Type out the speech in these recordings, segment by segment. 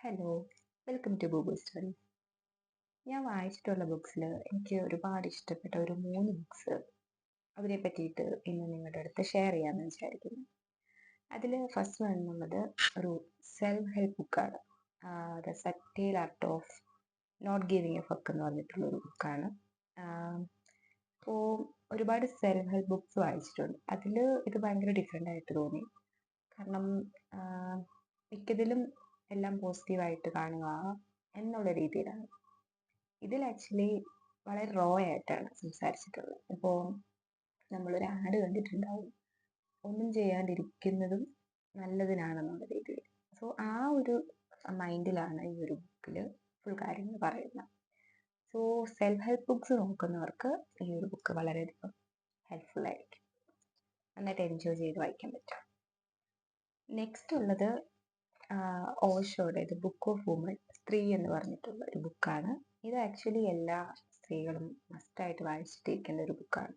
Hello, welcome to Boobu story. ഞാൻ വായിച്ചിട്ടുള്ള ബുക്സിൽ എനിക്ക് ഒരുപാട് ഇഷ്ടപ്പെട്ട ഒരു 3 ബുക്സ് അവരെ പറ്റിയിട്ട് ഇന്ന് നിങ്ങളുടെ അടുത്ത് ഷെയർ ചെയ്യാമെന്ന് വിചാരിക്കുന്നു. അതിൽ ഫസ്റ്റ് വൺ എന്നുള്ളത് ഒരു സെൽഫ് ഹെൽപ്പ് ബുക്കാണ്. The subtle art of not giving a fuck എന്ന് പറഞ്ഞിട്ടുള്ള ഒരു ബുക്കാണ്. അപ്പോൾ ഒരുപാട് സെൽഫ് ഹെൽപ്പ് ബുക്സ് വായിച്ചിട്ടുണ്ട്. അതിൽ ഇത് ഭയങ്കര ഡിഫറെൻ്റ് ആയിട്ട് തോന്നി. കാരണം മിക്കതിലും എല്ലാം പോസിറ്റീവായിട്ട് കാണുക എന്നുള്ള രീതിയിലാണ്. ഇതിൽ ആക്ച്വലി വളരെ റോ ആയിട്ടാണ് സംസാരിച്ചിട്ടുള്ളത്. ഇപ്പോൾ നമ്മളൊരു ആഡ് കണ്ടിട്ടുണ്ടാവും, ഒന്നും ചെയ്യാണ്ടിരിക്കുന്നതും നല്ലതിനാണെന്നുള്ള രീതിയിൽ. സോ ആ ഒരു മൈൻഡിലാണ് ഈ ഒരു ബുക്കിൽ ഫുൾ കാര്യങ്ങൾ പറയുന്നത്. സോ സെൽഫ് ഹെൽപ്പ് ബുക്സ് നോക്കുന്നവർക്ക് ഈ ഒരു ബുക്ക് വളരെയധികം ഹെൽപ്ഫുൾ ആയിരിക്കും. നന്നായിട്ട് എൻജോയ് ചെയ്ത് വായിക്കാൻ പറ്റും. നെക്സ്റ്റ് ഉള്ളത് ഓഷോയുടെ ദ ബുക്ക് ഓഫ് വുമൺ, സ്ത്രീ എന്ന് പറഞ്ഞിട്ടുള്ള ഒരു ബുക്കാണ്. ഇത് ആക്ച്വലി എല്ലാ സ്ത്രീകളും മസ്റ്റായിട്ട് വായിച്ചിട്ടിരിക്കേണ്ട ഒരു ബുക്കാണ്.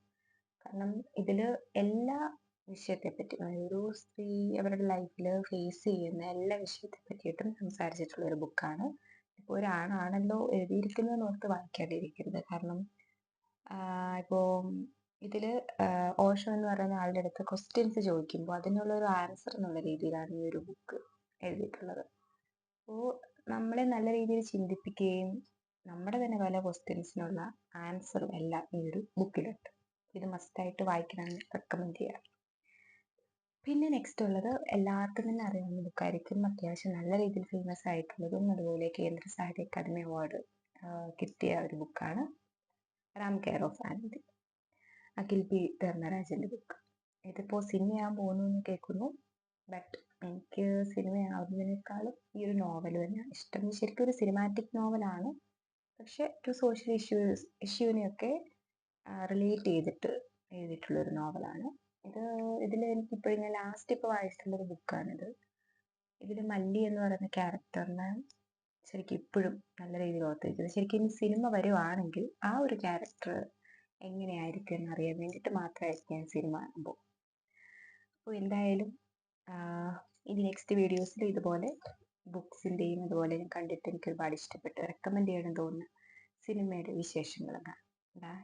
കാരണം ഇതിൽ എല്ലാ വിഷയത്തെ പറ്റി, ഒരു സ്ത്രീ അവരുടെ ലൈഫിൽ ഫേസ് ചെയ്യുന്ന എല്ലാ വിഷയത്തെ പറ്റിയിട്ടും സംസാരിച്ചിട്ടുള്ള ഒരു ബുക്കാണ്. ഇപ്പോൾ ഒരാണാണല്ലോ എഴുതിയിരിക്കുന്നതെന്ന് ഓർത്ത് വായിക്കാണ്ടിരിക്കരുത്. കാരണം ഇപ്പോൾ ഇതിൽ ഓഷോ എന്ന് പറയുന്ന ആളുടെ അടുത്ത് ക്വസ്റ്റ്യൻസ് ചോദിക്കുമ്പോൾ അതിനുള്ള ഒരു ആൻസർ എന്നുള്ള രീതിയിലാണ് ഈ ഒരു ബുക്ക് എഴുതിയിട്ടുള്ളത്. അപ്പോൾ നമ്മളെ നല്ല രീതിയിൽ ചിന്തിപ്പിക്കുകയും നമ്മുടെ തന്നെ പല ക്വസ്റ്റ്യൻസിനുള്ള ആൻസറും എല്ലാം ഈ ഒരു ബുക്കിലുണ്ട്. ഇത് മസ്റ്റായിട്ട് വായിക്കണമെന്ന് റെക്കമെൻഡ് ചെയ്യാം. പിന്നെ നെക്സ്റ്റ് ഉള്ളത് എല്ലാവർക്കും തന്നെ അറിയാവുന്ന ബുക്കായിരിക്കും, അത്യാവശ്യം നല്ല രീതിയിൽ ഫേമസ് ആയിട്ടുള്ളതും അതുപോലെ കേന്ദ്ര സാഹിത്യ അക്കാദമി അവാർഡ് കിട്ടിയ ഒരു ബുക്കാണ് Ram care of Anandi, Akhil P ധർമ്മരാജന്റെ ബുക്ക്. ഇതിപ്പോൾ സിനിമയാകാൻ പോകുന്നു എന്ന് കേൾക്കുന്നു. ബട്ട് എനിക്ക് സിനിമയാവുന്നതിനേക്കാളും ഈ ഒരു നോവൽ തന്നെയാണ് ഇഷ്ടം. ശരിക്കും ഒരു സിനിമാറ്റിക് നോവലാണ്, പക്ഷെ ഒരു സോഷ്യൽ ഇഷ്യൂവിനെയൊക്കെ റിലേറ്റ് ചെയ്തിട്ട് എഴുതിയിട്ടുള്ളൊരു നോവലാണ് ഇത്. എനിക്കിപ്പോൾ ഞാൻ ലാസ്റ്റ് ഇപ്പോൾ വായിച്ചിട്ടുള്ളൊരു ബുക്കാണിത്. ഇതിൽ മല്ലി എന്ന് പറയുന്ന ക്യാരക്ടറിനെ ശരിക്കും ഇപ്പോഴും നല്ല രീതിയിൽ ഓർത്തിരിക്കുന്നത്. ശരിക്കും ഇനി സിനിമ വരുവാണെങ്കിൽ ആ ഒരു ക്യാരക്ടർ എങ്ങനെയായിരിക്കും എന്നറിയാൻ വേണ്ടിയിട്ട് മാത്രമായിരിക്കും ഞാൻ സിനിമ കാണുമ്പോൾ. അപ്പോൾ എന്തായാലും ഇനി നെക്സ്റ്റ് വീഡിയോസിൽ ഇതുപോലെ ബുക്സിൻ്റെയും അതുപോലെ ഞാൻ കണ്ടിട്ട് എനിക്ക് ഒരുപാട് ഇഷ്ടപ്പെട്ട് റെക്കമെൻഡ് ചെയ്യണം തോന്നുന്ന സിനിമയുടെ വിശേഷങ്ങളൊക്കെ. ബൈ.